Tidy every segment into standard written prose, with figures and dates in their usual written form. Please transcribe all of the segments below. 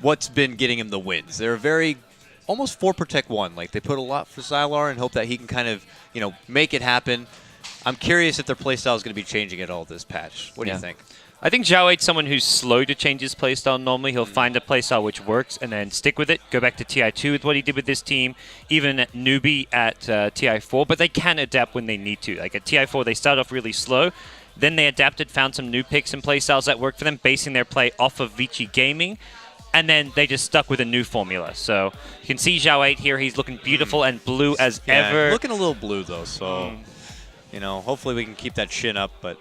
what's been getting him the wins. They're very almost 4 protect 1. Like they put a lot for Xylar and hope that he can kind of, make it happen. I'm curious if their playstyle is going to be changing at all this patch. What do you think? I think Zhao 8's someone who's slow to change his playstyle normally. He'll find a playstyle which works and then stick with it. Go back to TI2 with what he did with this team. Even at newbie at TI4. But they can adapt when they need to. Like at TI4, they start off really slow. Then they adapted, found some new picks and playstyles that worked for them, basing their play off of Vici Gaming. And then they just stuck with a new formula. So you can see Zhao 8 here. He's looking beautiful and blue as ever. Looking a little blue, though. So, hopefully we can keep that shin up. But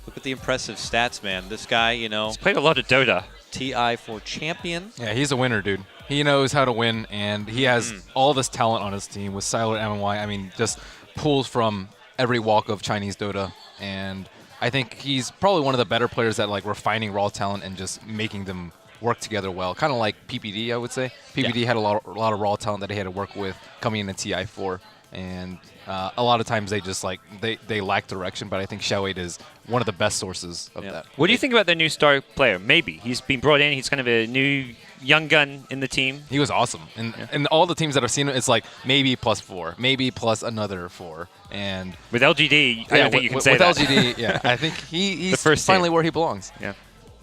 look at the impressive stats, man. This guy, He's played a lot of Dota. TI4 champion. Yeah, he's a winner, dude. He knows how to win, and he has all this talent on his team with Xylar, MMY. I mean, just pulls from every walk of Chinese Dota. And I think he's probably one of the better players at, refining raw talent and just making them work together well. Kind of like PPD, I would say. PPD had a lot of raw talent that he had to work with coming into TI4. And a lot of times they just they lack direction, but I think Zhao 8 is one of the best sources of that. What do you think about their new star player? Maybe. He's been brought in. He's kind of a new young gun in the team. He was awesome. And all the teams that I've seen him, it's like maybe +4, maybe plus another 4. And with LGD, I don't think you can say with that. With LGD, yeah. I think he's finally where he belongs. Yeah.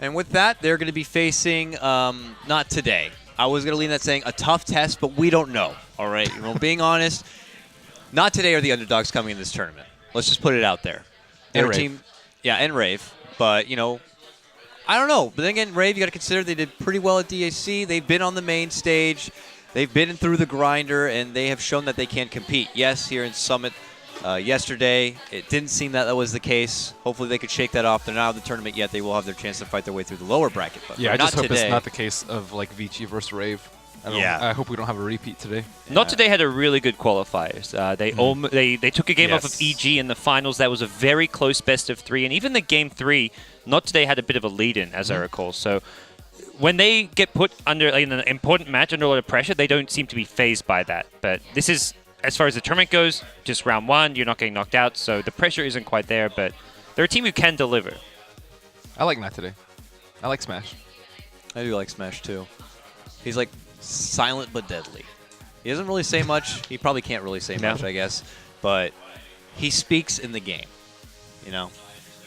And with that, they're going to be facing, not today. I was going to lean that saying a tough test, but we don't know. All right? Being honest, not today are the underdogs coming in this tournament. Let's just put it out there. And Their Rave. team, and Rave. But, I don't know. But then again, Rave, you got to consider they did pretty well at DAC. They've been on the main stage. They've been through the grinder, and they have shown that they can compete. Yes, here in Summit yesterday, it didn't seem that was the case. Hopefully they could shake that off. They're not out of the tournament yet. They will have their chance to fight their way through the lower bracket. But yeah, I just hope today. it's not the case of Vici versus Rave. I hope we don't have a repeat today. Not today had a really good qualifiers. They took a game off of EG in the finals. That was a very close best of 3. And even the game 3, Not Today had a bit of a lead-in, as I recall. So when they get put under in an important match under a lot of pressure, they don't seem to be phased by that. But this is, as far as the tournament goes, just round 1. You're not getting knocked out, so the pressure isn't quite there. But they're a team who can deliver. I like Not Today. I like Smash. I do like Smash, too. He's silent but deadly. He doesn't really say much. He probably can't really say much, I guess. But he speaks in the game, And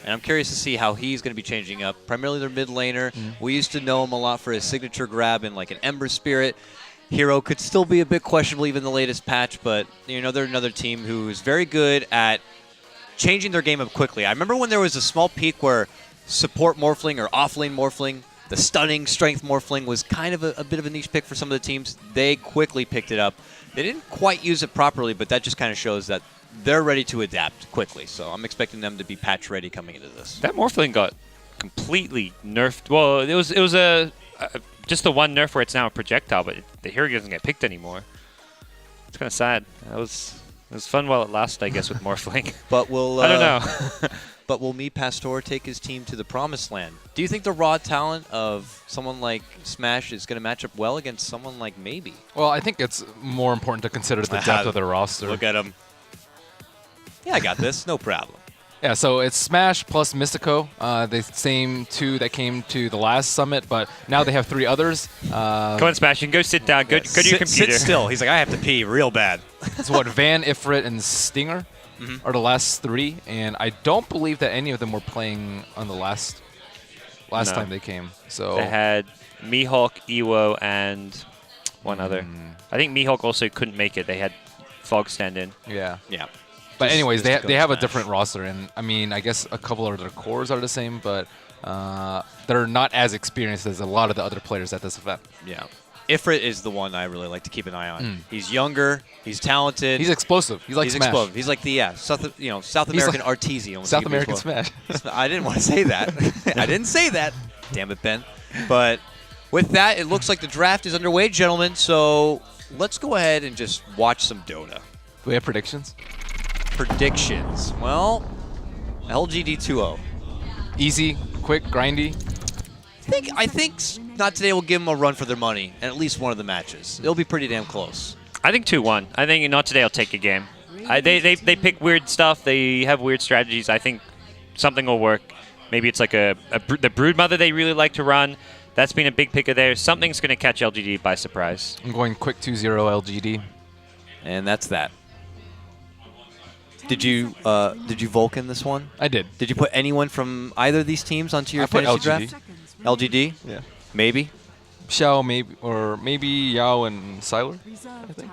I'm curious to see how he's going to be changing up. Primarily their mid laner. We used to know him a lot for his signature grab in an Ember Spirit. Hero could still be a bit questionable even in the latest patch, but they're another team who's very good at changing their game up quickly. I remember when there was a small peak where support Morphling or offlane Morphling, the stunning strength Morphling was kind of a bit of a niche pick for some of the teams. They quickly picked it up. They didn't quite use it properly, but that just kind of shows that they're ready to adapt quickly. So I'm expecting them to be patch ready coming into this. That Morphling got completely nerfed. Well, it was just the one nerf where it's now a projectile, but the hero doesn't get picked anymore. It's kind of sad. It was fun while it lasted, I guess, with Morphling. But we'll I don't know. But will Me Pastor take his team to the promised land? Do you think the raw talent of someone like Smash is going to match up well against someone like Maybe? Well, I think it's more important to consider the depth of their roster. Look at him. Yeah, I got this. No problem. Yeah, so it's Smash plus Mystico, the same 2 that came to the last summit, but now they have 3 others. Come on, Smash, you can go sit down. Go to your computer. Sit still. He's like, I have to pee real bad. It's Van, Ifrit, and Stinger are the last 3, and I don't believe that any of them were playing on the last time they came. So they had Mihawk, Ewo, and one other. I think Mihawk also couldn't make it. They had Fog stand in. Yeah. Yeah. But anyways, they have a different roster, and I mean, I guess a couple of their cores are the same, but they're not as experienced as a lot of the other players at this event. Yeah. Ifrit is the one I really like to keep an eye on. He's younger. He's talented. He's explosive. He's like Smash. Explosive. He's like the South American Arteezy. South American Smash. I didn't want to say that. I didn't say that. Damn it, Ben. But with that, it looks like the draft is underway, gentlemen. So let's go ahead and just watch some Dota. Do we have predictions? Predictions. Well, LGD 2-0. Easy, quick, grindy. I think Not Today will give them a run for their money in at least one of the matches. It'll be pretty damn close. I think 2-1. I think Not Today will take a game. They pick weird stuff. They have weird strategies. I think something will work. Maybe it's like the Broodmother they really like to run. That's been a big picker there. Something's going to catch LGD by surprise. I'm going quick 2-0 LGD. And that's that. Did you Vulcan this one? I did. Did you put anyone from either of these teams onto your I put fantasy LGD. draft? LGD? Yeah. Maybe? Xiao, maybe Yao and Siler, I think.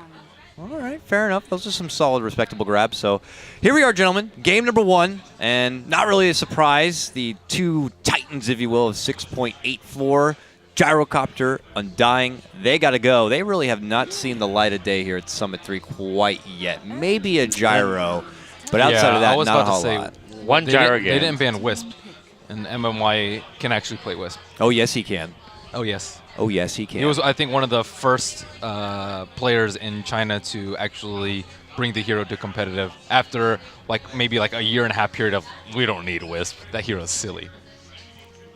All right, fair enough. Those are some solid, respectable grabs. So here we are, gentlemen. Game number 1, and not really a surprise. The two titans, if you will, of 6.84, Gyrocopter, Undying. They got to go. They really have not seen the light of day here at Summit 3 quite yet. Maybe a Gyro, but outside of that, I was not a about whole to say, lot. One Gyro They didn't ban Wisp, and MMY can actually play Wisp. Oh, yes, he can. Oh, yes. Oh, yes, he can. He was, I think, one of the first players in China to actually bring the hero to competitive after maybe a year and a half period of we don't need Wisp. That hero's silly.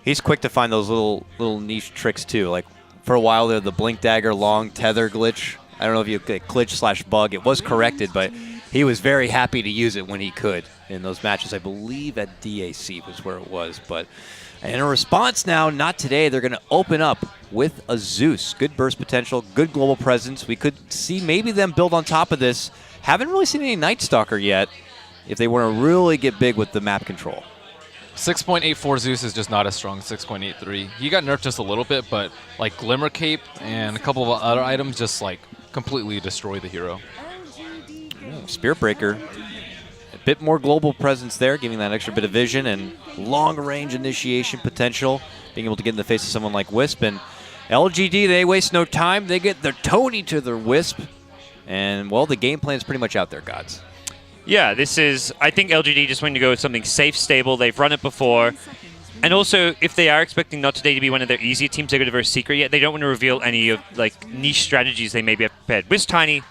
He's quick to find those little niche tricks too. Like for a while there, the Blink Dagger long tether glitch. I don't know if you glitch/bug. It was corrected, but he was very happy to use it when he could in those matches. I believe at DAC was where it was. But in a response now, not today. They're going to open up with a Zeus. Good burst potential, good global presence. We could see maybe them build on top of this. Haven't really seen any Night Stalker yet if they want to really get big with the map control. 6.84 Zeus is just not as strong as 6.83. He got nerfed just a little bit, but Glimmer Cape and a couple of other items just completely destroy the hero. Spirit Breaker. A bit more global presence there, giving that extra bit of vision and long-range initiation potential, being able to get in the face of someone like Wisp. And LGD, they waste no time. They get their Tony to their Wisp. And, well, the game plan is pretty much out there, GoDz. Yeah, I think LGD just wanted to go with something safe, stable. They've run it before. And also, if they are expecting Not Today to be one of their easier teams, they're going to go secret yet. They don't want to reveal any of niche strategies they may be prepared. Wisp Tiny,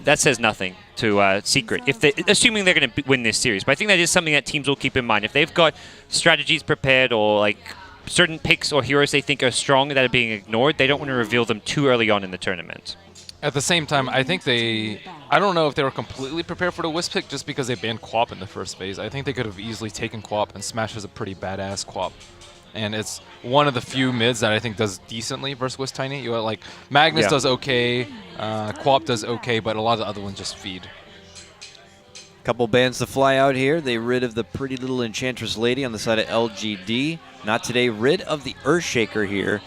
that says nothing to secret, assuming they're going to win this series. But I think that is something that teams will keep in mind. If they've got strategies prepared or certain picks or heroes they think are strong that are being ignored, they don't want to reveal them too early on in the tournament. At the same time, I think I don't know if they were completely prepared for the Wisp pick just because they banned Quap in the first phase. I think they could have easily taken Quap, and Smash is a pretty badass Quap. And it's one of the few mids that I think does decently versus Wisp Tiny. Magnus does okay, Quap does okay, but a lot of the other ones just feed. Couple bands to fly out here. They rid of the pretty little Enchantress Lady on the side of LGD. Not today, rid of the Earthshaker here.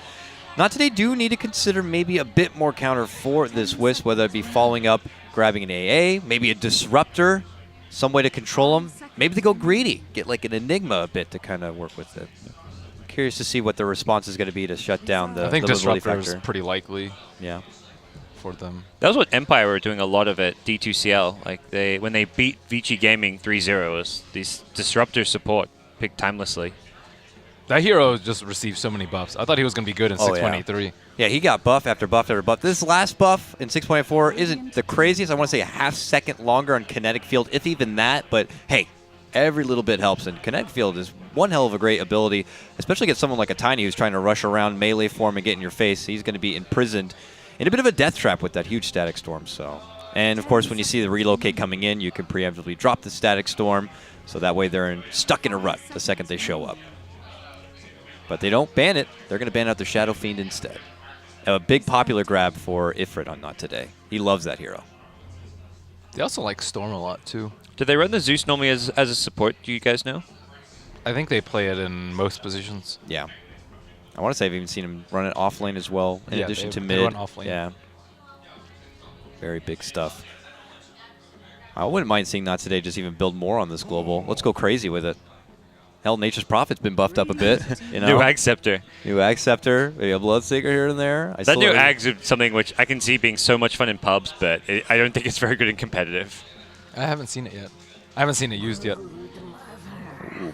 Not today do need to consider maybe a bit more counter for this Wisp, whether it be following up, grabbing an AA, maybe a Disruptor, some way to control them. Maybe they go greedy, get an Enigma a bit to kind of work with it. Curious to see what the response is going to be to shut down the I think the Disruptor is factor. pretty likely Yeah. for them. That was what Empire were doing a lot of at D2CL. When they beat Vici Gaming 3-0, was these Disruptor support picked timelessly. That hero just received so many buffs. I thought he was going to be good in 6.83. Yeah, he got buff after buff after buff. This last buff in 6.4 isn't the craziest. I want to say a half second longer on kinetic field, if even that. But, hey, every little bit helps. And kinetic field is one hell of a great ability, especially against someone like a Tiny who's trying to rush around melee form and get in your face. He's going to be imprisoned in a bit of a death trap with that huge static storm. And, of course, when you see the relocate coming in, you can preemptively drop the static storm. So that way they're stuck in a rut the second they show up. But they don't ban it. They're going to ban out the Shadow Fiend instead. A big popular grab for Ifrit on Not Today. He loves that hero. They also like Storm a lot, too. Do they run the Zeus normally as a support? Do you guys know? I think they play it in most positions. Yeah. I want to say I've even seen him run it off lane as well, in addition to mid. They run off lane. Yeah. Very big stuff. I wouldn't mind seeing Not Today just even build more on this global. Let's go crazy with it. Hell, Nature's Prophet's been buffed up a bit. New Ag Scepter. New Ag Scepter. Maybe a Bloodseeker here and there. That new Ag's something which I can see being so much fun in pubs, but I don't think it's very good in competitive. I haven't seen it yet. I haven't seen it used yet.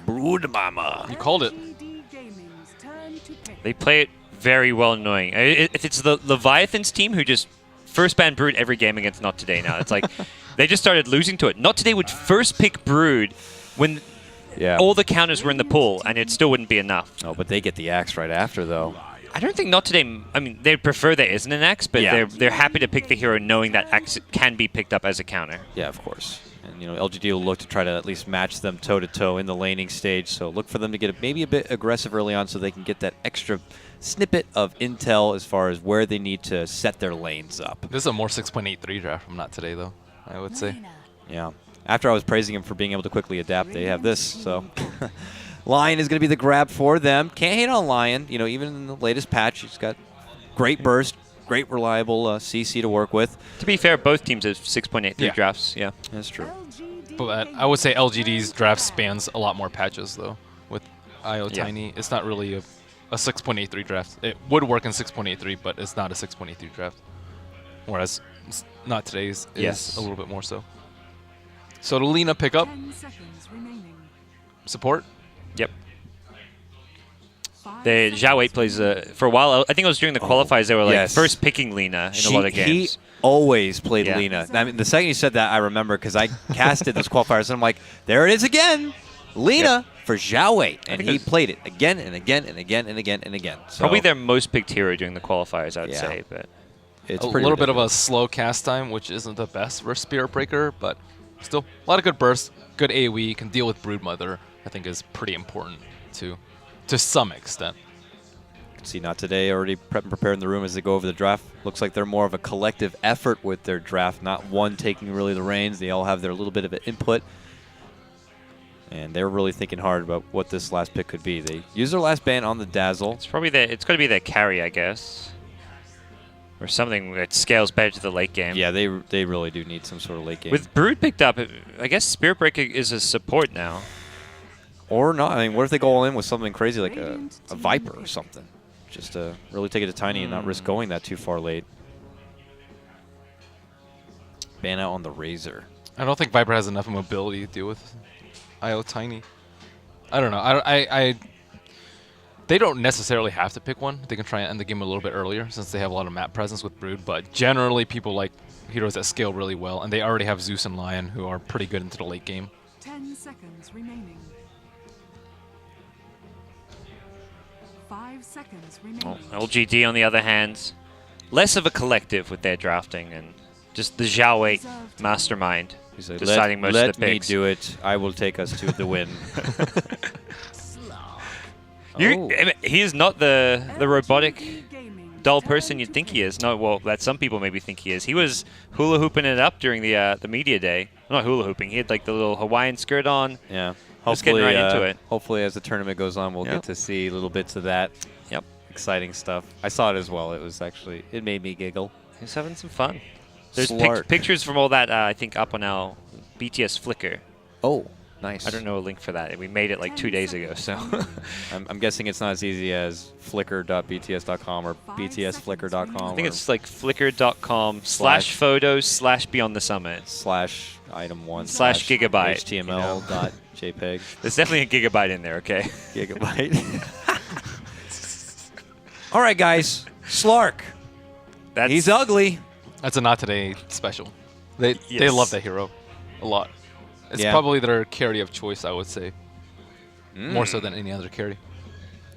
Brood Mama. You called it. They play it very well annoying. If it's the Leviathans team who just first ban Brood every game against Not Today now. It's they just started losing to it. Not Today would first pick Brood when all the counters were in the pool, and it still wouldn't be enough. Oh, but they get the axe right after, though. I don't think Not Today. I mean, they prefer there isn't an axe, but they're happy to pick the hero knowing that axe can be picked up as a counter. Yeah, of course. And LGD will look to try to at least match them toe to toe in the laning stage. So look for them to get maybe a bit aggressive early on, so they can get that extra snippet of intel as far as where they need to set their lanes up. This is a more 6.83 draft from Not Today, though, I would say. Yeah. After I was praising him for being able to quickly adapt, they have this. So Lion is going to be the grab for them. Can't hate on Lion. You know, even in the latest patch, he's got great burst, great reliable CC to work with. To be fair, both teams have 6.83 drafts. Yeah, that's true. But I would say LGD's draft spans a lot more patches, though. With IO Tiny, it's not really a 6.83 draft. It would work in 6.83, but it's not a 6.83 draft. Whereas Not Today's is a little bit more so. So to Lina pick up support. Yep. The Zhao 8 plays for a while. I think it was during the qualifiers they were like first picking Lina in a lot of games. He always played Lina. I mean, the second you said that, I remember because I casted those qualifiers and I'm like, there it is again, Lina for Zhao 8, and he played it again and again and again and again and again. So probably their most picked hero during the qualifiers, I would say. But it's a little bit of a slow cast time, which isn't the best for Spirit Breaker, but still a lot of good bursts, good AoE, can deal with Broodmother. I think is pretty important to some extent. See, Not Today already preparing the room as they go over the draft. Looks like they're more of a collective effort with their draft, not one taking really the reins. They all have their little bit of an input. And they're really thinking hard about what this last pick could be. They use their last ban on the Dazzle. It's probably it's going to be their carry, I guess. Or something that scales better to the late game. Yeah, they really do need some sort of late game. With Brood picked up, I guess Spirit Breaker is a support now. Or not. I mean, what if they go all in with something crazy like a Viper or something? Just to really take it to Tiny and not risk going that too far late. Ban out on the Razor. I don't think Viper has enough mobility to deal with IO Tiny. I don't know. They don't necessarily have to pick one. They can try and end the game a little bit earlier since they have a lot of map presence with Brood. But generally, people like heroes that scale really well, and they already have Zeus and Lion who are pretty good into the late game. 10 seconds remaining. 5 seconds remaining. LGD, on the other hand, less of a collective with their drafting and just the Zhao 8 mastermind like, deciding most of the picks. Let me do it. I will take us to the win. He is not the robotic dull person you'd think he is. No, well, that some people maybe think he is. He was hula hooping it up during the media day. Not hula hooping. He had like the little Hawaiian skirt on. Yeah. Just getting right into it. Hopefully, as the tournament goes on, we'll get to see little bits of that. Yep. Exciting stuff. I saw it as well. It made me giggle. He's having some fun. There's Slark. pictures from all that, I think, up on our BTS Flickr. Oh, nice. I don't know a link for that. We made it like 2 days ago, so. I'm guessing it's not as easy as flickr.bts.com or btsflickr.com. I think it's like flickr.com/photos/beyond the summit. /item1 /gigabyte. HTML.jpg. There's definitely a gigabyte in there, okay? Gigabyte. All right, guys. Slark. He's ugly. That's a Not Today special. They love that hero a lot. It's probably their carry of choice, I would say. More so than any other carry.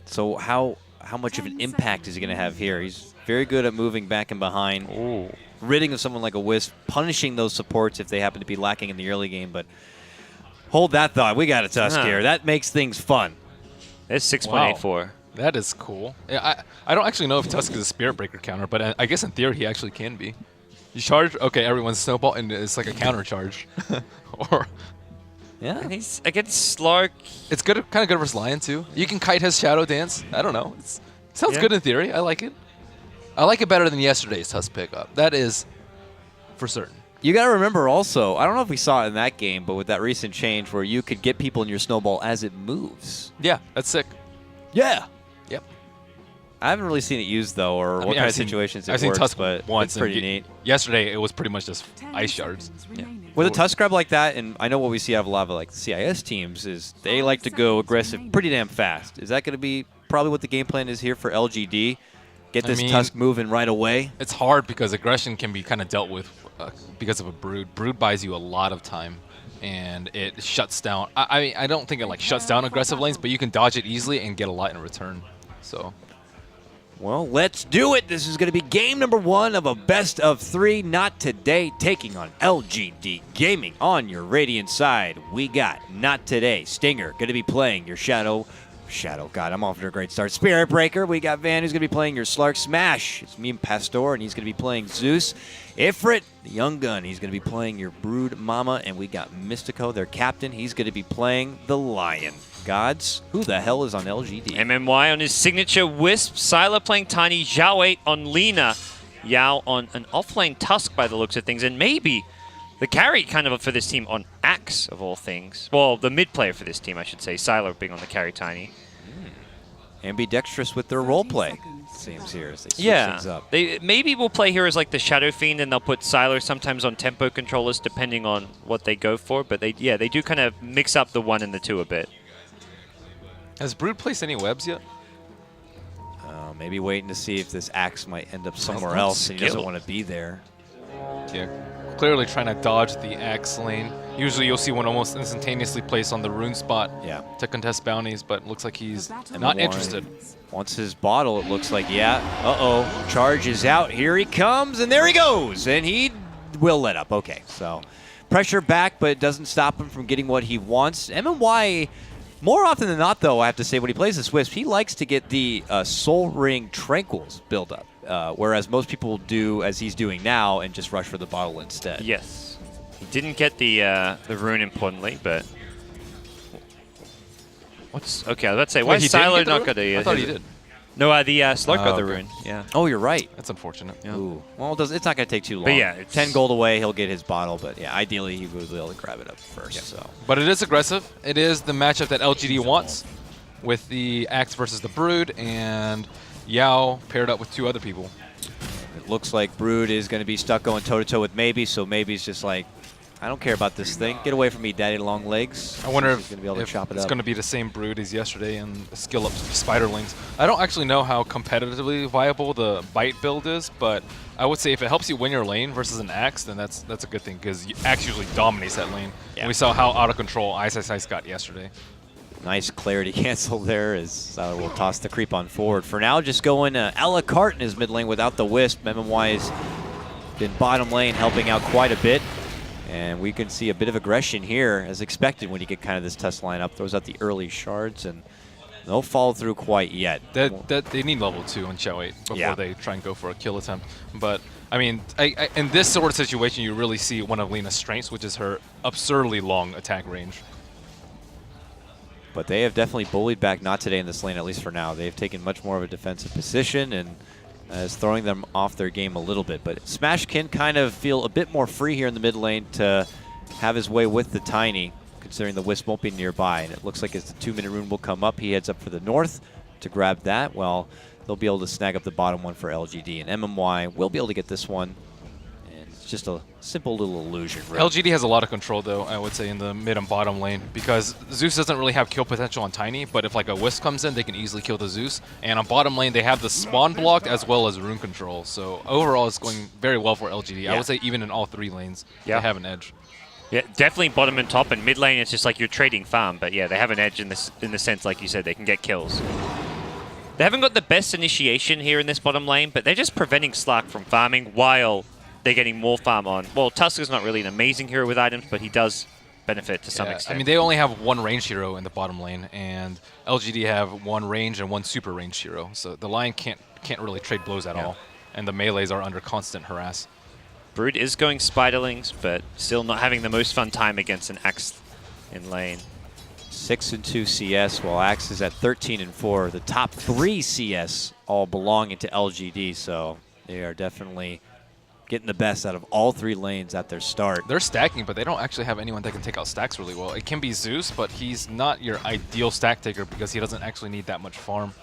So how much of an impact is he going to have here? He's very good at moving back and behind, ridding of someone like a Wisp, punishing those supports if they happen to be lacking in the early game. But hold that thought. We got a Tusk here. That makes things fun. It's 6.84. Wow. That is cool. Yeah, I don't actually know if Tusk is a Spirit Breaker counter, but I guess in theory he actually can be. You charge, okay, everyone's snowball, and it's like a counter charge. And he's against Slark. It's good, kind of good versus Lion too. You can kite his Shadow Dance. I don't know. It sounds good in theory. I like it. I like it better than yesterday's Tusk pickup. That is for certain. You got to remember also, I don't know if we saw it in that game, but with that recent change where you could get people in your snowball as it moves. Yeah, that's sick. Yeah. Yep. I haven't really seen it used, though, or what kind of situations it works, Tusk but once. It's pretty neat. Yesterday, it was pretty much just ice shards. Yeah. With a Tusk grab like that, and I know what we see out of a lot of like CIS teams, is they like to go aggressive pretty damn fast. Is that going to be probably what the game plan is here for LGD? Get this Tusk moving right away? It's hard because aggression can be kind of dealt with because of a Brood. Brood buys you a lot of time, and it shuts down. I mean, I don't think it like shuts down aggressive lanes, but you can dodge it easily and get a lot in return. So, well, let's do it. This is going to be game number 1 of a best of 3. Not Today, taking on LGD Gaming. On your Radiant side, we got Not Today. Stinger going to be playing your Shadow Shadow. God, I'm off to a great start. Spirit Breaker. We got Van, who's going to be playing your Slark Smash. It's me and Pastor, and he's going to be playing Zeus. Ifrit, the Young Gun. He's going to be playing your Brood Mama. And we got Mystico, their captain. He's going to be playing the Lion. GoDz, who the hell is on LGD? MMY on his signature Wisp. Sylar playing Tiny. Zhao 8 on Lina. Yao on an offlane Tusk by the looks of things. And maybe the carry kind of for this team on Axe, of all things. Well, the mid player for this team, I should say. Sylar being on the carry Tiny. Ambidextrous with their role play. Seems here as they switch things up. They maybe will play here as like the Shadow Fiend, and they'll put Sylar sometimes on tempo controllers depending on what they go for. But they do kind of mix up the 1 and the 2 a bit. Has Brood placed any webs yet? Maybe waiting to see if this Axe might end up somewhere else, and he doesn't want to be there. Yeah, clearly trying to dodge the Axe lane. Usually you'll see one almost instantaneously placed on the rune spot to contest bounties, but looks like he's not interested. Wants his bottle, it looks like, Uh-oh, charge is out. Here he comes, and there he goes, and he will let up. Okay, so pressure back, but it doesn't stop him from getting what he wants. MMY, more often than not, though, I have to say, when he plays this Wisp, he likes to get the Soul Ring Tranquils build up, whereas most people do, as he's doing now, and just rush for the bottle instead. Yes. He didn't get the rune, importantly, but... Okay, I was about to say, why is Sylar not got the... I thought he did. No, the Slark got the rune. Yeah. Oh, you're right. That's unfortunate. Yeah. Ooh. Well, it's not going to take too long. But yeah, 10 gold away, he'll get his bottle. But yeah, ideally, he would be able to grab it up first. Yeah. So. But it is aggressive. It is the matchup that LGD wants with the Axe versus the Brood, and Yao paired up with 2 other people. It looks like Brood is going to be stuck going toe-to-toe with Maybe, so Maybe's just like, I don't care about this thing. Get away from me, daddy long legs. I wonder if he's going to be able to chop it it's up. going to be the same Brood as yesterday and skill up Spiderlings. I don't actually know how competitively viable the Bite build is, but I would say if it helps you win your lane versus an Axe, then that's a good thing, because Axe usually dominates that lane. Yeah. And we saw how out of control Ice got yesterday. Nice clarity cancel there as Sylar will toss the creep on forward. For now, just going a la carte in his mid lane without the Wisp. MMY has been bottom lane helping out quite a bit. And we can see a bit of aggression here, as expected when you get kind of this test lineup. Throws out the early shards, and no follow through quite yet. They need level 2 on Xiao 8 before they try and go for a kill attempt. But, I mean, in this sort of situation, you really see one of Lina's strengths, which is her absurdly long attack range. But they have definitely bullied back Not Today in this lane, at least for now. They've taken much more of a defensive position, and is throwing them off their game a little bit. But Smash can kind of feel a bit more free here in the mid lane to have his way with the Tiny, considering the Wisp won't be nearby. And it looks like as the 2-minute rune will come up, he heads up for the north to grab that. Well, they'll be able to snag up the bottom one for LGD. And MMY will be able to get this one. And it's just a simple little illusion, really. LGD has a lot of control, though, I would say, in the mid and bottom lane, because Zeus doesn't really have kill potential on Tiny, but if like a Wisp comes in, they can easily kill the Zeus. And on bottom lane, they have the spawn blocked as well as rune control. So overall, it's going very well for LGD. Yeah. I would say even in all 3 lanes, they have an edge. Yeah, definitely bottom and top, and mid lane, it's just like you're trading farm. But yeah, they have an edge in the sense, like you said, they can get kills. They haven't got the best initiation here in this bottom lane, but they're just preventing Slark from farming while they're getting more farm on. Well, Tusk is not really an amazing hero with items, but he does benefit to some extent. I mean, they only have 1 ranged hero in the bottom lane, and LGD have 1 range and 1 super ranged hero. So the Lion can't really trade blows at all, and the melees are under constant harass. Brood is going Spiderlings, but still not having the most fun time against an Axe in lane. 6-2 CS, while Axe is at 13-4. The top 3 CS all belonging to LGD, so they are definitely getting the best out of all 3 lanes at their start. They're stacking, but they don't actually have anyone that can take out stacks really well. It can be Zeus, but he's not your ideal stack taker because he doesn't actually need that much farm.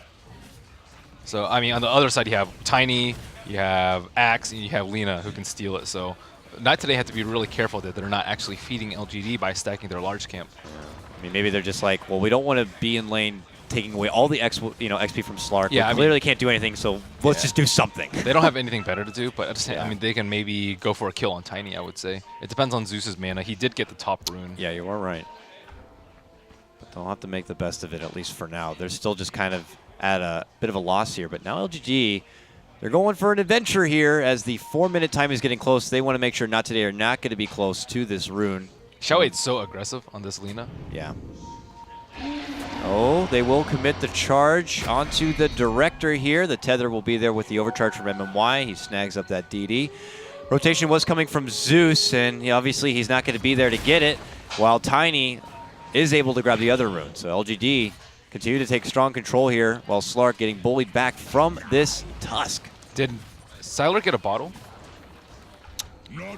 So, I mean, on the other side, you have Tiny, you have Axe, and you have Lina who can steal it. So, Not Today have to be really careful that they're not actually feeding LGD by stacking their large camp. I mean, maybe they're just like, well, we don't want to be in lane taking away all the XP from Slark. Yeah, we clearly can't do anything, so let's just do something. They don't have anything better to do, but I mean, they can maybe go for a kill on Tiny, I would say. It depends on Zeus's mana. He did get the top rune. Yeah, you are right. But they'll have to make the best of it, at least for now. They're still just kind of at a bit of a loss here, but now LGD, they're going for an adventure here as the 4-minute time is getting close. They want to make sure Not Today are not going to be close to this rune. Xiao 8's so aggressive on this Lina. Yeah. Oh, they will commit the charge onto the director here. The tether will be there with the overcharge from MMY. He snags up that DD. Rotation was coming from Zeus, and obviously he's not going to be there to get it, while Tiny is able to grab the other rune. So LGD continue to take strong control here, while Slark getting bullied back from this Tusk. Did Siler get a bottle?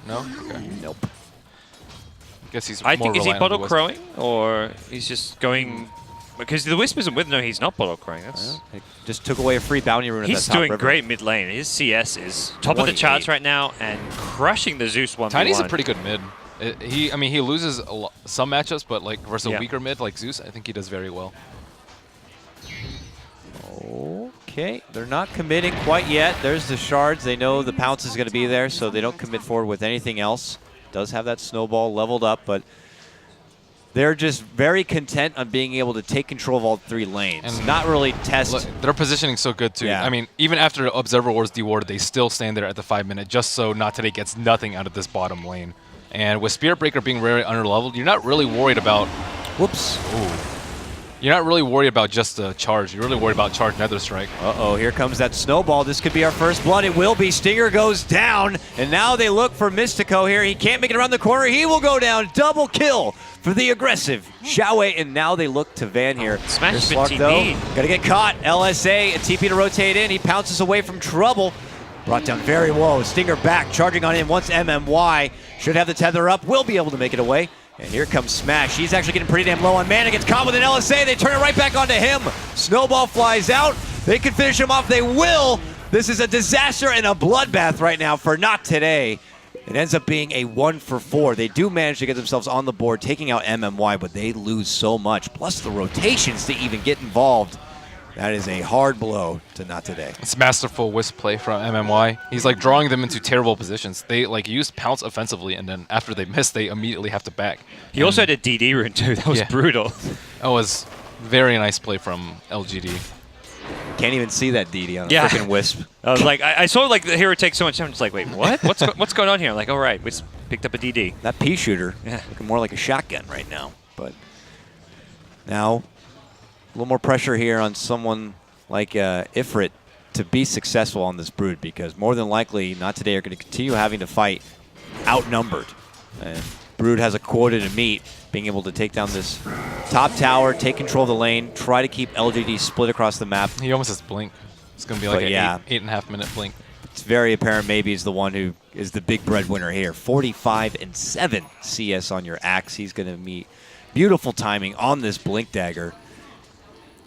No? Okay. Nope. I guess he's I more think, is he reliant on the bottle Wisp. crowing, or he's just going... Because the Wisp isn't with, no, he's not bottle crowing. That's... It just took away a free bounty rune at He's that top doing river. great mid lane. His CS is top of the 28. charts right now and crushing the Zeus 1v1. Tiny's a pretty good mid. I mean, he loses some matchups, but like versus a weaker mid like Zeus, I think he does very well. Okay, they're not committing quite yet. There's the shards. They know the pounce is going to be there, so they don't commit forward with anything else. Does have that snowball leveled up, but they're just very content on being able to take control of all three lanes. And not really test. Look, their positioning so good too. Yeah. I mean, even after Observer Wars dewarded, they still stand there at the 5-minute just so Not Today gets nothing out of this bottom lane. And with Spirit Breaker being very underleveled, you're not really worried about... Whoops. Ooh. You're not really worried about just the charge. You're really worried about charge Nether Strike. Uh-oh, here comes that snowball. This could be our first blood. It will be. Stinger goes down, and now they look for Mystico here. He can't make it around the corner. He will go down. Double kill for the aggressive Xiaowei, and now they look to Van here. Smash Here's been Slark, though. TP'd. Gotta get caught. LSA, a TP to rotate in. He pounces away from trouble. Brought down very low. Stinger back, charging on him once MMY. Should have the tether up. Will be able to make it away. And here comes Smash. He's actually getting pretty damn low on mana. Gets caught with an LSA. They turn it right back onto him. Snowball flies out. They can finish him off. They will. This is a disaster and a bloodbath right now for Not Today. It ends up being a 1-for-4. They do manage to get themselves on the board, taking out MMY, but they lose so much. Plus the rotations to even get involved. That is a hard blow to Not Today. It's masterful Wisp play from MMY. He's like drawing them into terrible positions. They like use pounce offensively, and then after they miss, they immediately have to back. He also had a DD rune too. That was brutal. That was very nice play from LGD. Can't even see that DD on a Yeah. freaking Wisp. I was like, I saw like the hero take so much time. I'm just like, wait, what? What's going on here? I'm like, all right, Wisp picked up a DD. That pea shooter, Yeah. looking more like a shotgun right now. But now, a little more pressure here on someone like Ifrit to be successful on this Brood, because more than likely, Not Today are going to continue having to fight outnumbered. And Brood has a quota to meet, being able to take down this top tower, take control of the lane, try to keep LGD split across the map. He almost has blink. It's going to be like But an yeah. 8.5-minute blink. It's very apparent maybe is the one who is the big breadwinner here. 45-7 CS on your axe. He's going to meet beautiful timing on this Blink Dagger.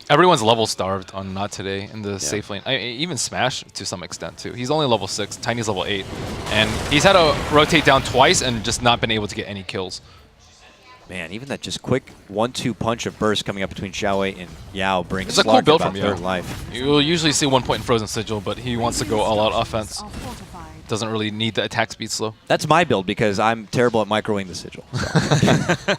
Everyone's level starved on Not Today in the safe lane. Even Smash to some extent too. He's only level 6, Tiny's level 8. And he's had to rotate down twice and just not been able to get any kills. Man, even that just quick 1-2 punch of burst coming up between Xiaowei and Yao brings It's a cool Slark build about from third Yao. life. You'll usually see 1 point in Frozen Sigil, but he wants to go all out offense. Are fortified. Doesn't really need the attack speed slow. That's my build because I'm terrible at microwing the sigil. So.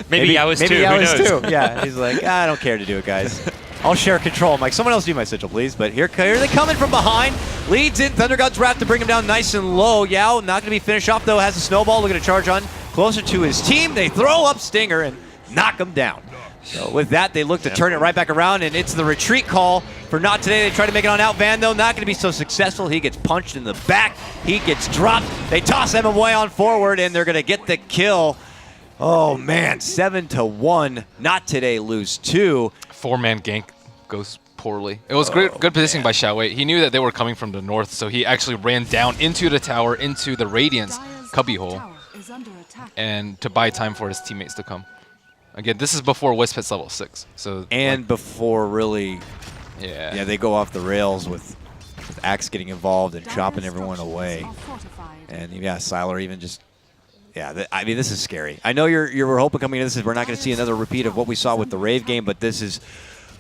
Maybe Yao is too. Maybe Yao Who is knows? too. Yeah, he's like, I don't care to do it, guys. I'll share control. I'm like, someone else do my sigil, please. But here they come in from behind. Leads in. Thunder God's Wrath to bring him down nice and low. Yao not going to be finished off, though. Has a snowball. Looking to charge on closer to his team. They throw up Stinger and knock him down. So with that, they look to turn it right back around, and it's the retreat call for Not Today. They try to make it on out. Van, though, not going to be so successful. He gets punched in the back. He gets dropped. They toss MMY on forward, and they're going to get the kill. Oh, man, 7-1. Not Today lose 2. 4-man gank goes poorly. It was good positioning by Xiaowei. He knew that they were coming from the north, so he actually ran down into the tower, into the Radiant's Dire's cubbyhole, tower is under attack. and to buy time for his teammates to come. Again, this is before Wisp hits level 6. So And before really, yeah, they go off the rails with Axe getting involved and chopping Dire's everyone structures away. are fortified. And yeah, Siler even just, I mean, this is scary. I know you're hoping coming into this is we're not going to see another repeat of what we saw with the Rave game, but this is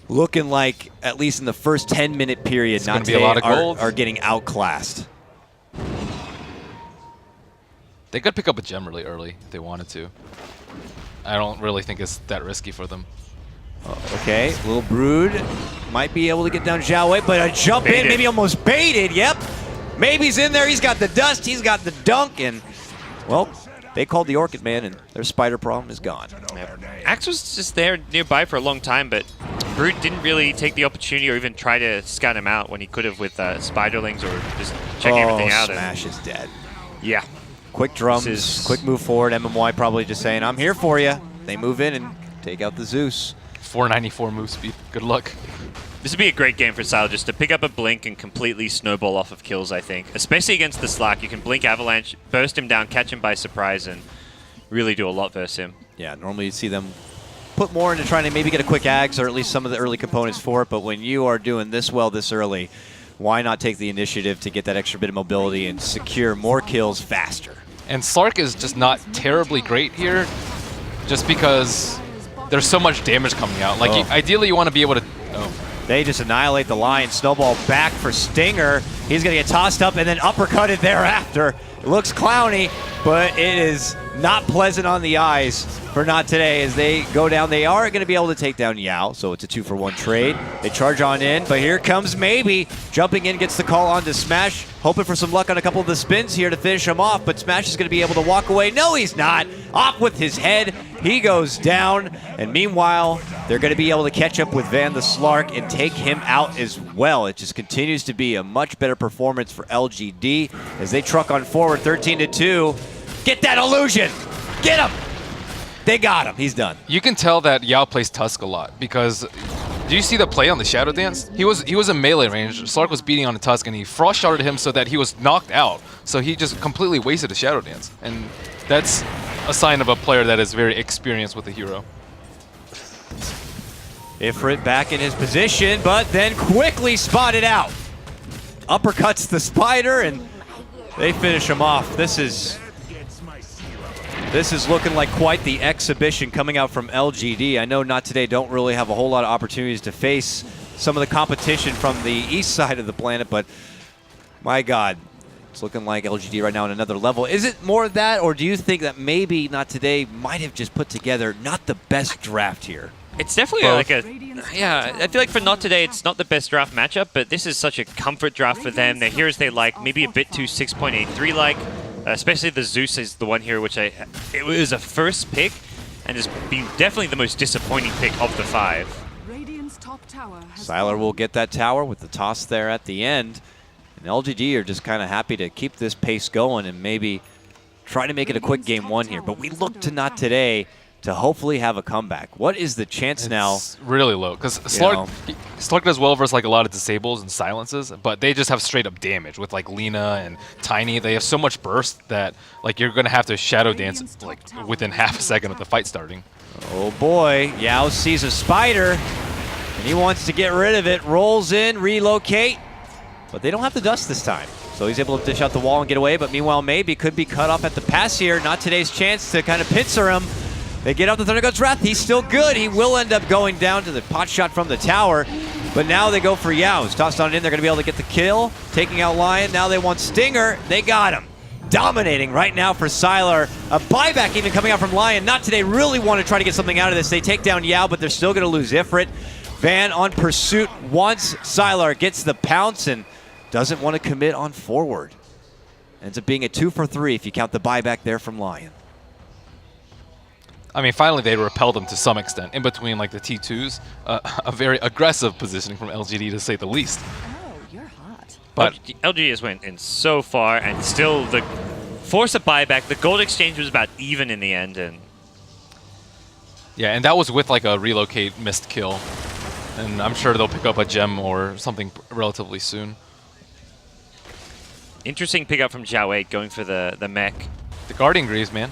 looking like, at least in the first 10-minute period, It's Not gonna be a Today lot of gold. are getting outclassed. they could pick up a gem really early if they wanted to. I don't really think it's that risky for them. Okay, little Brood might be able to get down Xiaowei, but a jump in, Baited. maybe almost baited. Yep, maybe he's in there. He's got the dust, he's got the dunk, and well, they called the Orchid Man, and their spider problem is gone. Axe was just there nearby for a long time, but Brood didn't really take the opportunity or even try to scout him out when he could have with Spiderlings or just checking everything out. Smash is dead. Yeah. Quick drums, quick move forward. MMY probably just saying, I'm here for you. They move in and take out the Zeus. 494 move speed. Good luck. This would be a great game for Sile just to pick up a Blink and completely snowball off of kills, I think. Especially against the Slack. You can Blink Avalanche, burst him down, catch him by surprise, and really do a lot versus him. Yeah, normally you'd see them put more into trying to maybe get a quick Ags or at least some of the early components for it, but when you are doing this well this early, why not take the initiative to get that extra bit of mobility and secure more kills faster? And Slark is just not terribly great here, just because there's so much damage coming out. Like, ideally you want to be able to... They just annihilate the Lion. Snowball back for Stinger. He's going to get tossed up and then uppercutted thereafter. It looks clowny, but it is not pleasant on the eyes for Not Today as they go down. They are going to be able to take down Yao, so it's a 2-for-1 trade. They charge on in, but here comes Maybe. Jumping in, gets the call on to Smash, hoping for some luck on a couple of the spins here to finish him off, but Smash is going to be able to walk away. No, he's not. Off with his head. He goes down, and meanwhile, they're going to be able to catch up with Van the Slark and take him out as well. It just continues to be a much better performance for LGD as they truck on forward 13-2. Get that illusion! Get him! They got him. He's done. You can tell that Yao plays Tusk a lot because do you see the play on the Shadow Dance? He was in melee range. Slark was beating on a Tusk and he frost shotted him so that he was knocked out. So he just completely wasted a Shadow Dance. And that's a sign of a player that is very experienced with the hero. Ifrit back in his position, but then quickly spotted out. Uppercuts the Spider and they finish him off. This is looking like quite the exhibition coming out from LGD. I know Not Today don't really have a whole lot of opportunities to face some of the competition from the east side of the planet, but my God, it's looking like LGD right now on another level. Is it more of that, or do you think that maybe Not Today might have just put together not the best draft here? It's definitely like a... Yeah, I feel like for Not Today, it's not the best draft matchup, but this is such a comfort draft for them. Their heroes they like, maybe a bit too 6.83 like. Especially the Zeus is the one here, which it was a first pick, and has been definitely the most disappointing pick of the 5. Radiant's top tower has Sylar will get that tower with the toss there at the end. And LGD are just kind of happy to keep this pace going and maybe try to make it a quick game 1 here. But we look to Not Today to hopefully have a comeback. What is the chance now? It's really low because Slark does well versus like a lot of disables and silences, but they just have straight up damage with like Lina and Tiny. They have so much burst that like you're gonna have to Shadow Dance like within half a second of the fight starting. Oh boy, Yao sees a Spider and he wants to get rid of it. Rolls in, relocate, but they don't have the dust this time. So he's able to dish out the wall and get away, but meanwhile Maybe could be cut off at the pass here. Not Today's chance to kind of pincer him. They get out the Thunder God's Wrath. He's still good. He will end up going down to the pot shot from the tower. But now they go for Yao. He's tossed on in. They're going to be able to get the kill. Taking out Lion. Now they want Stinger. They got him. Dominating right now for Sylar. A buyback even coming out from Lion. Not Today really want to try to get something out of this. They take down Yao, but they're still going to lose Ifrit. Van on pursuit once Sylar gets the pounce and doesn't want to commit on forward. Ends up being a 2-for-3 if you count the buyback there from Lion. I mean, finally they repelled them to some extent. In between, like the T2s, a very aggressive positioning from LGD to say the least. Oh, you're hot. But LGD has went in so far, and still the force a buyback. The gold exchange was about even in the end, and yeah, and that was with like a relocate missed kill, and I'm sure they'll pick up a gem or something relatively soon. Interesting pickup from Zhao 8 going for the mech. The Guardian Greaves, man.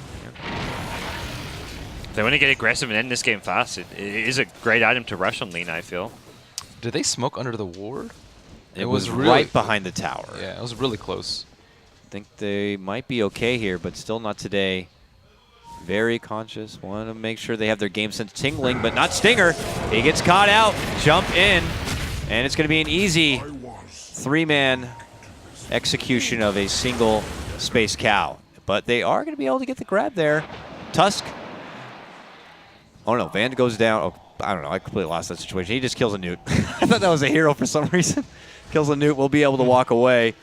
They want to get aggressive and end this game fast. It is a great item to rush on Lina, I feel. Did they smoke under the ward? It was really right behind the tower. Yeah, it was really close. I think they might be okay here, but still Not Today. Very conscious. Want to make sure they have their game sense tingling, but not Stinger. He gets caught out. Jump in. And it's going to be an easy 3-man execution of a single Space Cow. But they are going to be able to get the grab there. Tusk. Oh no, Van goes down. Oh, I don't know. I completely lost that situation. He just kills a Newt. I thought that was a hero for some reason. Kills a Newt. We'll be able to walk away.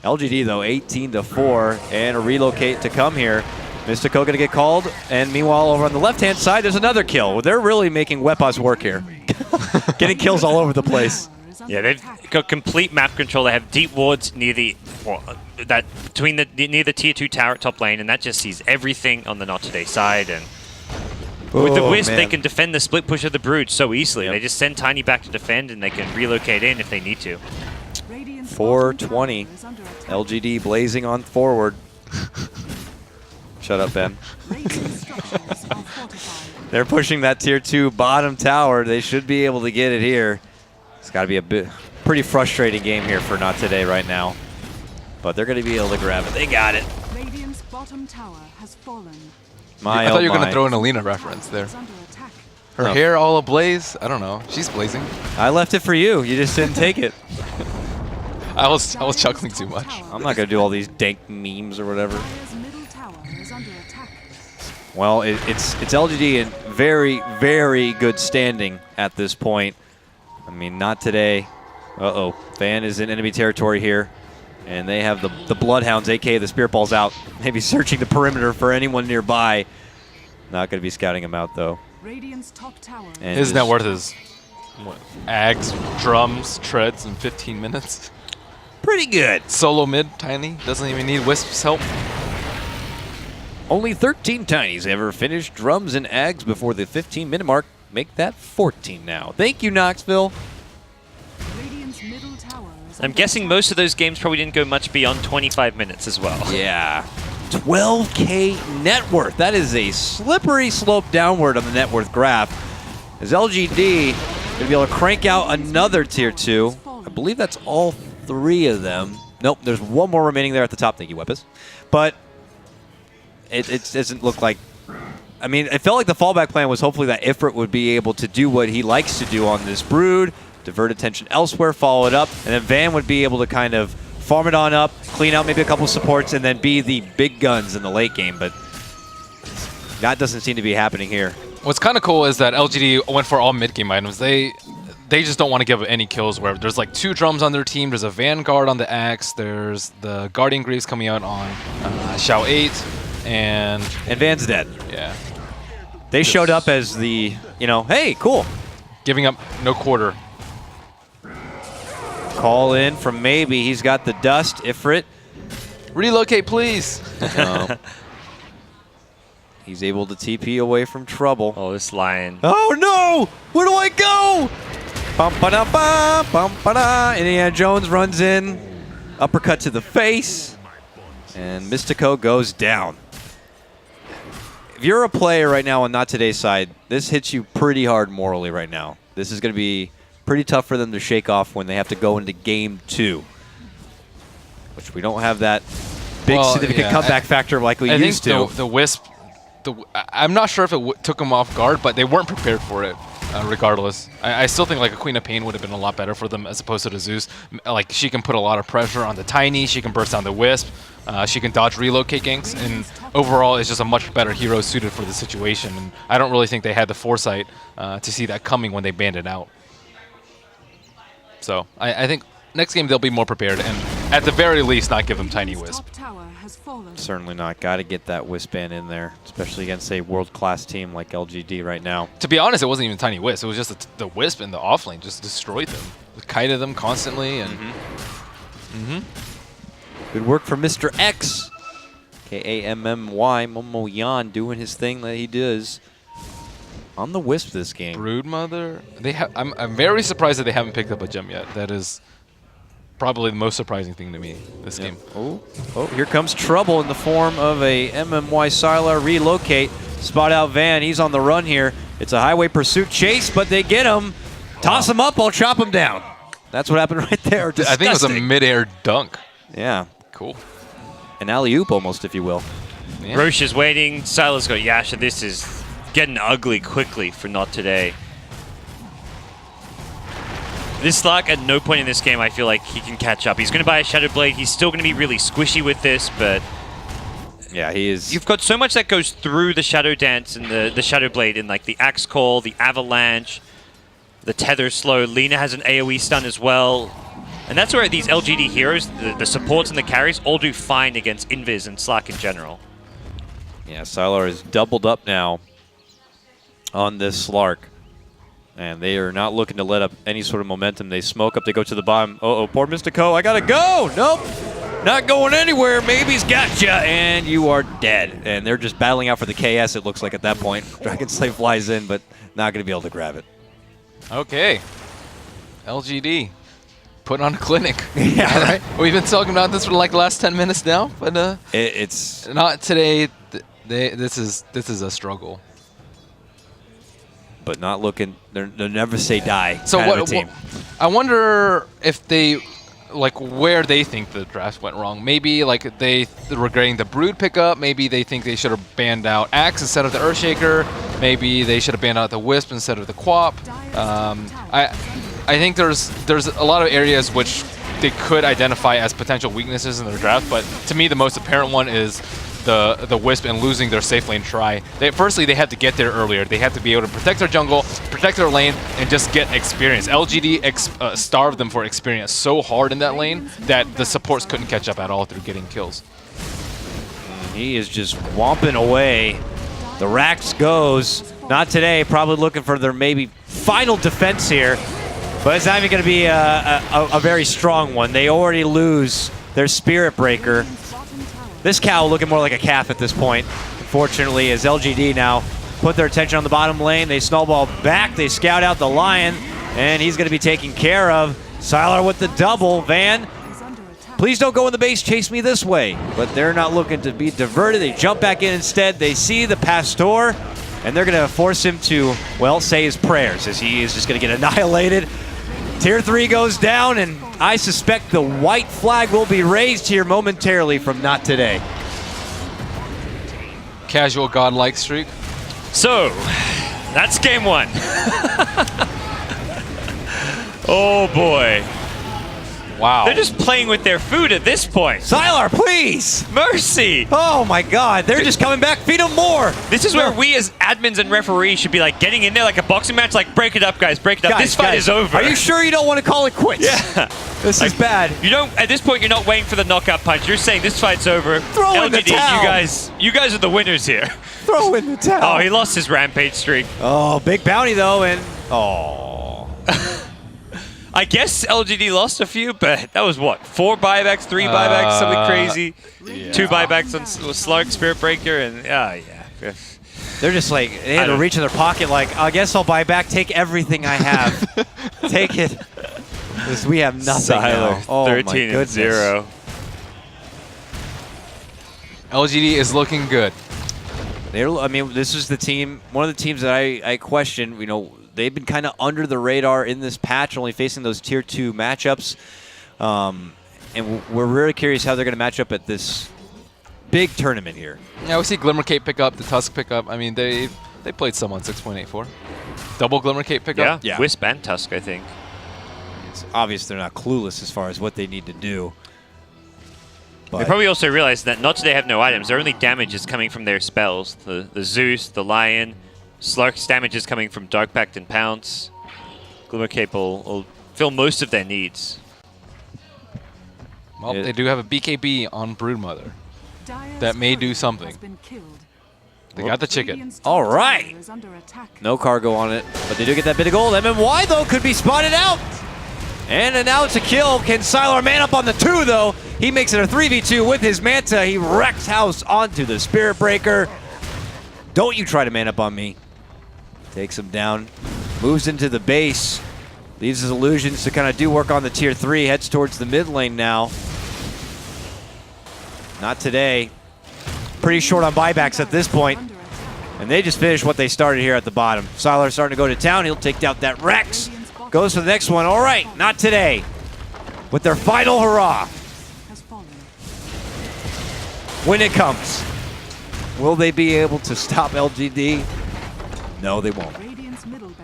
LGD though, 18-4, and a relocate to come here. Mystico going to get called, and meanwhile over on the left-hand side, there's another kill. They're really making Wepas work here. Getting kills all over the place. Yeah, they've got complete map control. They have deep wards near the near the tier 2 tower at top lane, and that just sees everything on the Not Today side. And with the Wisp, they can defend the split push of the Brood so easily. Yep. They just send Tiny back to defend, and they can relocate in if they need to. 420. LGD blazing on forward. Shut up, Ben. They're pushing that tier 2 bottom tower. They should be able to get it here. It's got to be a pretty frustrating game here for Not Today right now. But they're going to be able to grab it. They got it. Radiant's bottom tower has fallen. I thought you were going to throw an Alina reference there. Her hair all ablaze. I don't know. She's blazing. I left it for you. You just didn't take it. I was chuckling too much. I'm not going to do all these dank memes or whatever. Well, it's LGD in very, very good standing at this point. I mean, Not Today. Uh-oh. Van is in enemy territory here. And they have the Bloodhounds, a.k.a. the Spirit Balls, out. Maybe searching the perimeter for anyone nearby. Not going to be scouting him out, though. Radiant's top tower. And his net worth is, what, Ags, drums, treads in 15 minutes. Pretty good. Solo mid, Tiny. Doesn't even need Wisp's help. Only 13 Tinies ever finished drums and Ags before the 15-minute mark. Make that 14 now. Thank you, Knoxville. I'm guessing most of those games probably didn't go much beyond 25 minutes as well. Yeah. 12K net worth. That is a slippery slope downward on the net worth graph. As LGD going to be able to crank out another tier 2. I believe that's all 3 of them. Nope, there's one more remaining there at the top. Thank you, Weapons. But it doesn't look like... I mean, it felt like the fallback plan was hopefully that Ifrit would be able to do what he likes to do on this Brood, divert attention elsewhere, follow it up, and then Van would be able to kind of farm it on up, clean out maybe a couple supports, and then be the big guns in the late game. But that doesn't seem to be happening here. What's kind of cool is that LGD went for all mid-game items. They just don't want to give any kills where there's like 2 drums on their team. There's a Vanguard on the Axe. There's the Guardian Greaves coming out on Shao 8. And Van's dead. Yeah. They showed up as the, hey, cool. Giving up no quarter. Call in from maybe. He's got the dust. Ifrit. Relocate, please. He's able to TP away from trouble. Oh, this Lion. Oh, no! Where do I go? Bum-ba-da-ba, bum-ba-da. Indiana Jones runs in. Uppercut to the face. And Mystico goes down. If you're a player right now on Not Today's side, this hits you pretty hard morally right now. This is going to be pretty tough for them to shake off when they have to go into Game 2. Which we don't have that big significant comeback factor like we used to. I think the Wisp, I'm not sure if it took them off guard, but they weren't prepared for it. Regardless, I still think like a Queen of Pain would have been a lot better for them as opposed to the Zeus. Like she can put a lot of pressure on the Tiny, she can burst down the Wisp, she can dodge relocate ganks, and overall it's just a much better hero suited for the situation. And I don't really think they had the foresight to see that coming when they banned it out. So I think next game they'll be more prepared and at the very least not give them Tiny Wisp. Certainly not. Got to get that Wisp ban in there, especially against a world-class team like LGD right now. To be honest, it wasn't even Tiny Wisp. It was just the Wisp in the offlane just destroyed them. Kited them constantly. And good work for Mr. X. K-A-M-M-Y, Momo Yan, doing his thing that he does on the Wisp this game. Broodmother. I'm very surprised that they haven't picked up a gem yet. That is probably the most surprising thing to me this game. Oh, here comes trouble in the form of a MMY Sylar relocate. Spot out Van. He's on the run here. It's a highway pursuit chase, but they get him. Toss him up. I'll chop him down. That's what happened right there. Disgusting. I think it was a mid-air dunk. Yeah. Cool. An alley-oop almost, if you will. Yeah. Roche is waiting. Sylar's got Yasha. This is getting ugly quickly for Not Today. This Slark, at no point in this game, I feel like he can catch up. He's going to buy a Shadow Blade. He's still going to be really squishy with this, but... Yeah, he is... You've got so much that goes through the Shadow Dance and the Shadow Blade in like the Axe Call, the Avalanche, the Tether Slow. Lina has an AoE stun as well. And that's where these LGD heroes, the supports and the carries, all do fine against Invis and Slark in general. Yeah, Sylar is doubled up now on this Slark. And they are not looking to let up any sort of momentum. They smoke up, they go to the bottom. Uh-oh, poor Mr. Ko, I gotta go! Nope, not going anywhere. Maybe's gotcha, and you are dead. And they're just battling out for the KS, it looks like at that point. Dragon Slave flies in, but not gonna be able to grab it. Okay. LGD. Put on a clinic. Yeah. All right. We've been talking about this for like the last 10 minutes now, but It's not today. This is a struggle. but not looking. They'll never say die. So kind of what, a team. I wonder if they, like, where they think the draft went wrong. Maybe like they're regretting the Brood pickup. Maybe they think they should have banned out Axe instead of the Earthshaker. Maybe they should have banned out the Wisp instead of the Quap. I think there's a lot of areas which they could identify as potential weaknesses in their draft, but to me the most apparent one is the Wisp and losing their safe lane try. Firstly, they had to get there earlier. They had to be able to protect their jungle, protect their lane, and just get experience. LGD starved them for experience so hard in that lane that the supports couldn't catch up at all through getting kills. He is just whomping away. The Rax goes. Not today. Probably looking for their maybe final defense here. But it's not even going to be a very strong one. They already lose their Spirit Breaker. This cow looking more like a calf at this point, unfortunately, as LGD now put their attention on the bottom lane. They snowball back. They scout out the Lion, and he's going to be taken care of. Sylar with the double. Van, please don't go in the base. Chase me this way. But they're not looking to be diverted. They jump back in instead. They see the Pastor, and they're going to force him to, well, say his prayers, as he is just going to get annihilated. Tier 3 goes down, and I suspect the white flag will be raised here momentarily from Not Today. Casual godlike streak. So, that's game one. Oh boy. Wow. They're just playing with their food at this point. Sylar, please! Mercy! Oh my god, they're just coming back. Feed them more! This is where we as admins and referees should be like getting in there like a boxing match, like break it up, guys, break it up. This fight is over. Are you sure you don't want to call it quits? Yeah. This is bad. You don't, at this point, you're not waiting for the knockout punch. You're saying this fight's over. Throw in the towel. you guys are the winners here. Throw in the towel. Oh, he lost his rampage streak. Oh, big bounty though, and oh. I guess LGD lost a few, but that was what? 4 buybacks, 3 buybacks, something crazy. Yeah. 2 buybacks on Slark, Spirit Breaker, and yeah. They're just like, they had to reach in their pocket like, I guess I'll buy back, take everything I have. Take it. Because we have nothing now. Oh, 13 and 0. LGD is looking good. I mean, this is the team, one of the teams that I question, you know, they've been kind of under the radar in this patch, only facing those Tier 2 matchups. And we're really curious how they're going to match up at this big tournament here. Yeah, we see Glimmer Cape pick up, the Tusk pick up. I mean, they played some on 6.84. Double Glimmer Cape pick up. Yeah, Wisp and Tusk, I think. It's obvious they're not clueless as far as what they need to do. But They probably also realize that not they have no items, their only damage is coming from their spells. The Zeus, the Lion, Slark's damage is coming from Dark Pact and Pounce. Glimmer Cape will fill most of their needs. Well, they do have a BKB on Broodmother. That may do something. They got the chicken. All right. No cargo on it, but they do get that bit of gold. MMY, though, could be spotted out. And now it's a kill. Can Sylar man up on the 2, though? He makes it a 3v2 with his Manta. He wrecks house onto the Spirit Breaker. Don't you try to man up on me. Takes him down. Moves into the base. Leaves his illusions to kind of do work on the Tier 3. Heads towards the mid lane now. Not today. Pretty short on buybacks at this point. And they just finished what they started here at the bottom. Sylar starting to go to town. He'll take out that Rex. Goes for the next one. All right, not today. With their final hurrah. When it comes. Will they be able to stop LGD? No, they won't.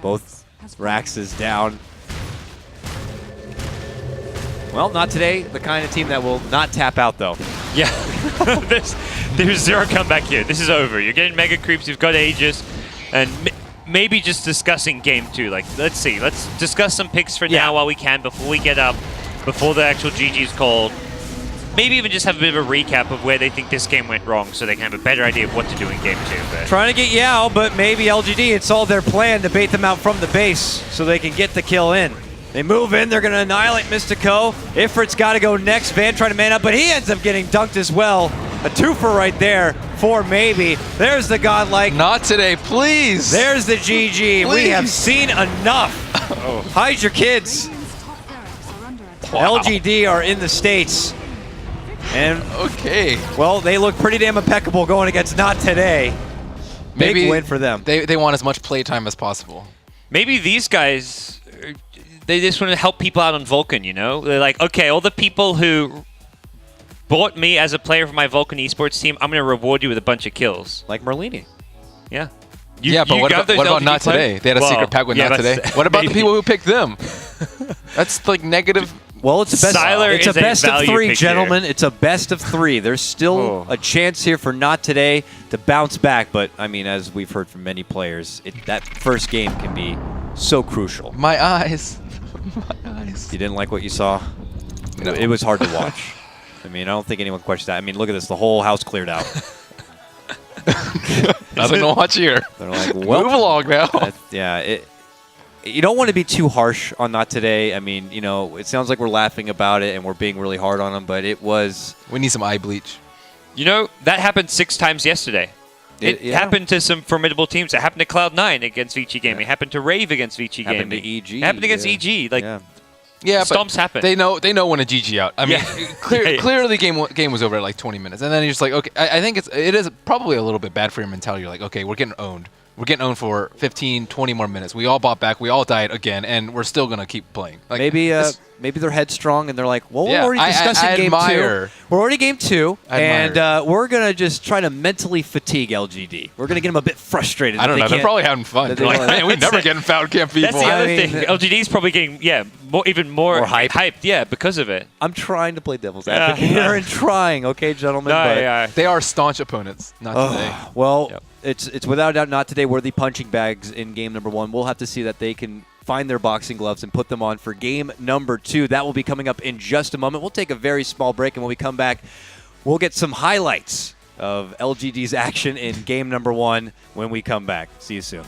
Both Raxes down. Well, not today. The kind of team that will not tap out, though. Yeah, there's zero comeback here. This is over. You're getting mega creeps. You've got Aegis, and maybe just discussing game 2. Like, let's see. Let's discuss some picks for now while we can before we get up, before the actual GG's called. maybe even just have a bit of a recap of where they think this game went wrong so they can have a better idea of what to do in Game 2. But Trying to get Yao, but maybe LGD, it's all their plan to bait them out from the base so they can get the kill in. They move in, they're going to annihilate Mystico. Ifrit's got to go next. Van trying to man up, but he ends up getting dunked as well. A twofer right there for maybe. There's the godlike. Not today, please. There's the GG. We have seen enough. Hide your kids. Radiant's top barracks are under attack. LGD are in the States. And, Okay. well, they look pretty damn impeccable going against Not Today. Big win for them. They want as much playtime as possible. maybe these guys, they just want to help people out on Vulcan, you know? They're like, okay, all the people who bought me as a player for my Vulcan esports team, I'm going to reward you with a bunch of kills. Like Merlini. Yeah. Yeah, but what about LGD Not Today? They had a secret pack with Not Today. What about the people who picked them? That's like negative. Well, it's a best. Siler It's a is a best of value three, pick gentlemen. It's a best of three. There's still a chance here for Not Today to bounce back, but I mean, as we've heard from many players, that first game can be so crucial. My eyes. My eyes. You didn't like what you saw? No. It was hard to watch. I mean, I don't think anyone questioned that. I mean, look at this. The whole house cleared out. Nothing to watch here. They're like, well, Move along now. yeah, you don't want to be too harsh on Not Today. I mean, you know, it sounds like we're laughing about it and we're being really hard on them, but it was... We need some eye bleach. You know, that happened 6 times yesterday. It yeah. happened to some formidable teams. It happened to Cloud9 against Vici Gaming. It happened to Rave against Vici Happened Gaming. to EG. It happened against yeah. EG. Like, Yeah. Yeah, but Stomps happen. They know when a GG out. I mean, Yeah. clearly game was over at like 20 minutes, and then you're just like, okay. I think it is probably a little bit bad for your mentality. You're like, okay, we're getting owned. We're getting owned for 15, 20 more minutes. We all bought back. We all died again, and we're still gonna keep playing. Like, Maybe they're headstrong and they're like, well, Yeah, we're already discussing I game admire. 2. We're already game 2, I admire and we're going to just try to mentally fatigue LGD. We're going to get them a bit frustrated. I don't know. They're probably having fun. that They're they like, don't- man, we never get in found camp people. That's the I other mean, thing. LGD's probably getting, even more hyped, yeah, because of it. I'm trying to play devil's advocate here and trying, okay, gentlemen? No, but, yeah. They are staunch opponents. Not today. Well, Yep. it's without a doubt Not Today worthy punching bags in game number 1. We'll have to see that they can find their boxing gloves and put them on for game number 2. That will be coming up in just a moment. We'll take a very small break, and when we come back, we'll get some highlights of LGD's action in game number 1 when we come back. See you soon.